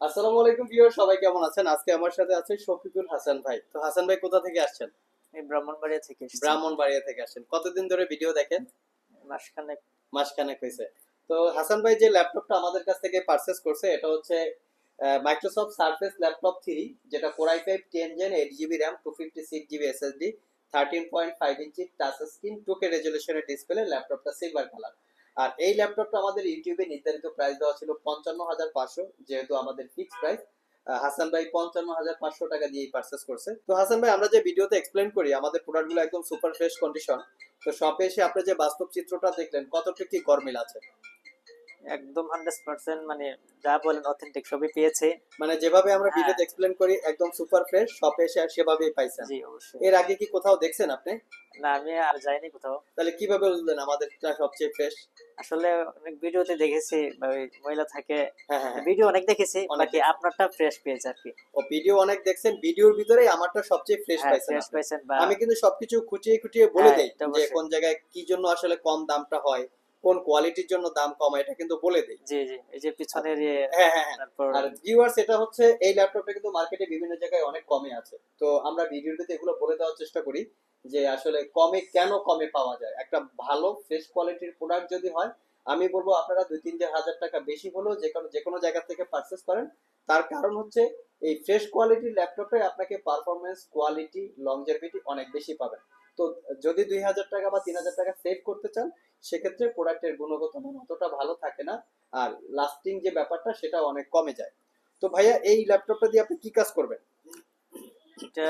আসসালামু আলাইকুম ভিউয়ার, সবাই কেমন আছেন? আজকে আমার সাথে আছে শফিকুল হাসান ভাই। তো হাসান ভাই কোথা থেকে আসছেন? আমি ব্রাহ্মণবাড়িয়া থেকে এসেছি। ব্রাহ্মণবাড়িয়া থেকে আসছেন। কতদিন ধরে ভিডিও দেখেন? মাসখানেক। মাসখানেক হয়েছে। তো হাসান ভাই যে ল্যাপটপটা আমাদের কাছ থেকে পারচেজ করছে এটা হচ্ছে মাইক্রোসফট সারফেস ল্যাপটপ 3, যেটা Core i5 10 gen 8 GB RAM 256 GB SSD 13.5 inch touch screen 2K রেজলিউশনের ডিসপ্লে, ল্যাপটপটা সিলভার কালার। আর এই ল্যাপটপটা আমাদের ইউটিউবে নির্ধারিত প্রাইস দেওয়া ছিল 55,500, যেহেতু আমাদের ফিক্সড প্রাইস। হাসান ভাই 55,500 টাকা দিয়ে পারচেজ করছে। তো হাসান ভাই, আমরা যে ভিডিওতে এক্সপ্লেন করি আমাদের প্রোডাক্টগুলো একদম সুপার ফ্রেশ কন্ডিশন, তো শপে এসে আপনি যে বাস্তব চিত্রটা দেখলেন কতটুকু কি গরমিল আছে? একদম 100% মানে যা বলেন অথেন্টিক সবই পেয়েছে। মানে যেভাবে আমরা হ্যাঁ, ভিডিওতে এক্সপ্লেন করি একদম সুপার ফ্রেশ, শপে এসে সেভাবেই পাইছেন। জি অবশ্যই। এর আগে কি কোথাও দেখছেন আপনি? না, আমি আর যাইনি কোথাও। তাহলে কিভাবে বুঝলেন আমাদেরটা সবচেয়ে ফ্রেশ? আসলে অনেক ভিডিওতে দেখেছি বা ওই মহিলা থাকে, হ্যাঁ হ্যাঁ হ্যাঁ, ভিডিও অনেক দেখেছি, অনেক বাকি দেখছেন। আপনারটা ফ্রেশ পেয়েছে আর কি। ও ভিডিও অনেক দেখছেন, ভিডিওর ভিতরেই আমারটা সবচেয়ে ফ্রেশ হ্যাঁ, পাইছেন ফ্রেশ আপনি। পাইছেন বা আমি কিন্তু সবকিছু খুঁটিয়ে খুঁটিয়ে বলে হ্যাঁ, দেই এটা যে অবশ্যই। কোন জায়গায় কি জন্য আসলে কম দামটা হয়, কোন কোয়ালিটির জন্য দাম কম হয়, এটা কিন্তু বলে দেই। জি জি, এই যে আর পিছনের হ্যাঁ হ্যাঁ হ্যাঁ, তারপর আর ভিউয়ার্স, এটা হচ্ছে এই ল্যাপটপটা কিন্তু মার্কেটে বিভিন্ন জায়গায় অনেক কমে আছে। তো আমরা ভিডিওতে এগুলো বলে দেওয়ার চেষ্টা করি যে আসলে কমে কেন কমে পাওয়া যায়। একটা ভালো ফ্রেশ কোয়ালিটির প্রোডাক্ট যদি হয়, আমি বলবো আপনারা 2-3 হাজার টাকা বেশি হলেও যে কোনো জায়গা থেকে পারচেস করেন। তার কারণ হচ্ছে এই ফ্রেশ কোয়ালিটির ল্যাপটপে আপনাকে পারফরমেন্স, কোয়ালিটি, লংজেভিটি অনেক বেশি পাবেন। তো যদি 2,000 টাকা বা 3,000 টাকা সেভ করতে চান, সেক্ষেত্রে প্রোডাক্টের গুণগত মান অতটা ভালো থাকে না, আর লাস্টিং যে ব্যাপারটা সেটা অনেক কমে যায়। তো ভাইয়া, এই ল্যাপটপটা দিয়ে আপনি কি কাজ করবেন? এটা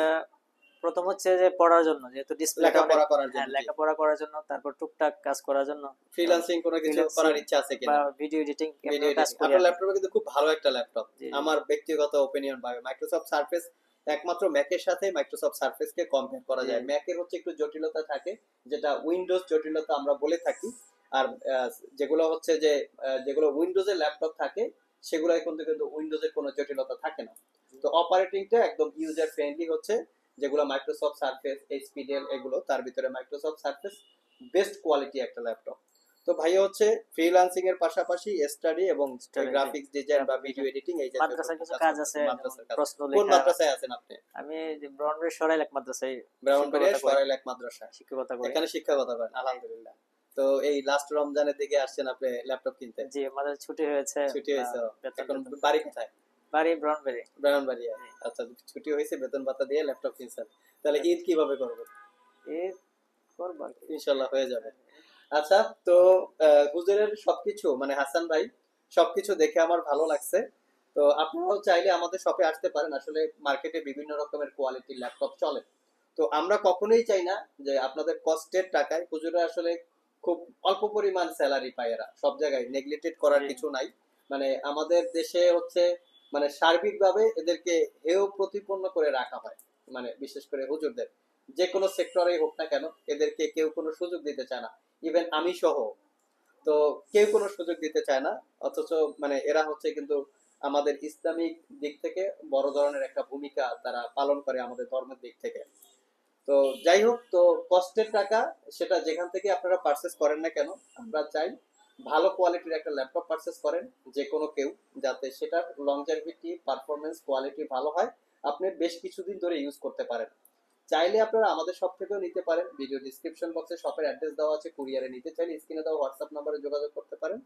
প্রথম হচ্ছে যে পড়ার জন্য, যেহেতু ডিসপ্লেটা অনেক। লেখাপড়া করার হ্যাঁ, জন্য, জি। লেখাপড়া করার জন্য, তারপর টুকটাক কাজ করার জন্য, ফ্রিল্যান্সিং কোনো কিছু ফ্রিল্যান্সিং করার ইচ্ছা আছে বা কিনা? ভিডিও এডিটিং ভিডিও এমনিও কাজ এডিটিং, করি আপনার আর কি। ল্যাপটপে কিন্তু খুব ভালো একটা ল্যাপটপ। জি জি আমার ব্যক্তিগত ওপিনিয়ন ভাবে মাইক্রোসফট সারফেস একমাত্র ম্যাকের সাথে মাইক্রোসফট সারফেস কে কম্পেয়ার করা জি যায়। ম্যাকের হচ্ছে একটু জটিলতা থাকে, যেটা উইন্ডোজ জটিলতা আমরা বলে থাকি। আর যেগুলো হচ্ছে যে যেগুলো উইন্ডোজের ল্যাপটপ থাকে, সেগুলো কিন্তু উইন্ডোজের কোনো জটিলতা থাকে না। তো অপারেটিংটা একদম ইউজার ফ্রেন্ডলি হচ্ছে, যেগুলো মাইক্রোসফট সারফেস, এইচপি, ডেল, এগুলো তার ভিতরে মাইক্রোসফট সারফেস বেস্ট কোয়ালিটি একটা ল্যাপটপ। তো ভাই হচ্ছে ফ্রিল্যান্সিং এর পাশাপাশি স্টাডি এবং স্টাডি গ্রাফিক্স ডিজাইন বা ভিডিও এডিটিং এই জাতীয় মাদ্রাসার কিছু কাজ কাজ আছে, করতেছেন। যেমন মাদ্রাসার কাজ। প্রশ্ন কোন লেখা। মাদ্রাসায় আছেন আপনি? আমি ব্রাহ্মণবাড়িয়া সরাইল এক মাদ্রাসায় ব্রাহ্মণবাড়িয়া শিক্ষকতা করি। সরাইল এক মাদ্রাসা, শিক্ষকতা করি। এখানে শিক্ষকতা করেন, আলহামদুলিল্লাহ। তো এই লাস্ট রমজানের দিকে আসছেন আপনি ল্যাপটপ কিনতে? জি, আমাদের ছুটি হয়েছে। ছুটি হয়েছে? বেতন এখন টেতন বাড়ি কোথায়? বাড়ি ব্রাহ্মণবাড়ি। ব্রাহ্মণবাড়িয়া। জি। আচ্ছা, ছুটি হয়েছে, বেতন ভাতা দিয়ে ল্যাপটপ কিনছেন। তাহলে ঈদ কিভাবে করবেন? এই করবো আর কি। ইনশাল্লাহ হয়ে যাবে। আচ্ছা, তো হুজুরের সবকিছু মানে হাসান ভাই সবকিছু দেখে আমার ভালো লাগছে। তো আপনারাও চাইলে আমাদের শপে আসতে পারেন। আসলে মার্কেটে বিভিন্ন রকমের কোয়ালিটির ল্যাপটপ চলে। তো আমরা কখনোই চাই না যে আপনাদের কষ্টের টাকায়, হুজুরা আসলে খুব অল্প পরিমাণ স্যালারি পায়, এরা সব জায়গায় নেগলেক্টেড করার জি কিছু নাই। মানে আমাদের দেশে হচ্ছে মানে সার্বিকভাবে এদেরকে হেয় প্রতিপন্ন করে রাখা হয়। মানে বিশেষ করে হুজুরদের যে কোনো সেক্টরেই হোক না কেন, এদেরকে কেউ কোনো সুযোগ দিতে চায় না, ইভেন আমি সহ। তো কেউ কোনো সুযোগ দিতে চায় না, অথচ মানে এরা হচ্ছে কিন্তু আমাদের ইসলামিক দিক থেকে বড় ধরনের একটা ভূমিকা তারা পালন করে আমাদের ধর্মের দিক থেকে। তো যাই হোক, তো কষ্টের টাকা সেটা যেখান থেকে আপনারা পারচেস করেন না কেন, আমরা চাই ভালো কোয়ালিটির একটা ল্যাপটপ পারচেস করেন যে কোনো কেউ, যাতে সেটার লংজিভিটি, পারফরমেন্স, কোয়ালিটি ভালো হয়, আপনি বেশ কিছুদিন ধরে ইউজ করতে পারেন। চাইলে আপনারা আমাদের শপ থেকেও নিতে পারেন। ভিডিও ডিসক্রিপশন বক্সে শপের অ্যাড্রেস দেওয়া আছে, কুরিয়ারে নিতে চাইলে স্ক্রিনে দেওয়া হোয়াটসঅ্যাপ নাম্বারে যোগাযোগ করতে পারেন।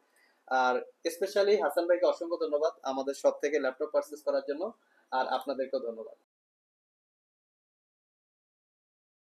আর স্পেশালি হাসান ভাইকে অসংখ্য ধন্যবাদ আমাদের শপ থেকে ল্যাপটপ পারচেস করার জন্য। আর আপনাদেরকেও ধন্যবাদ।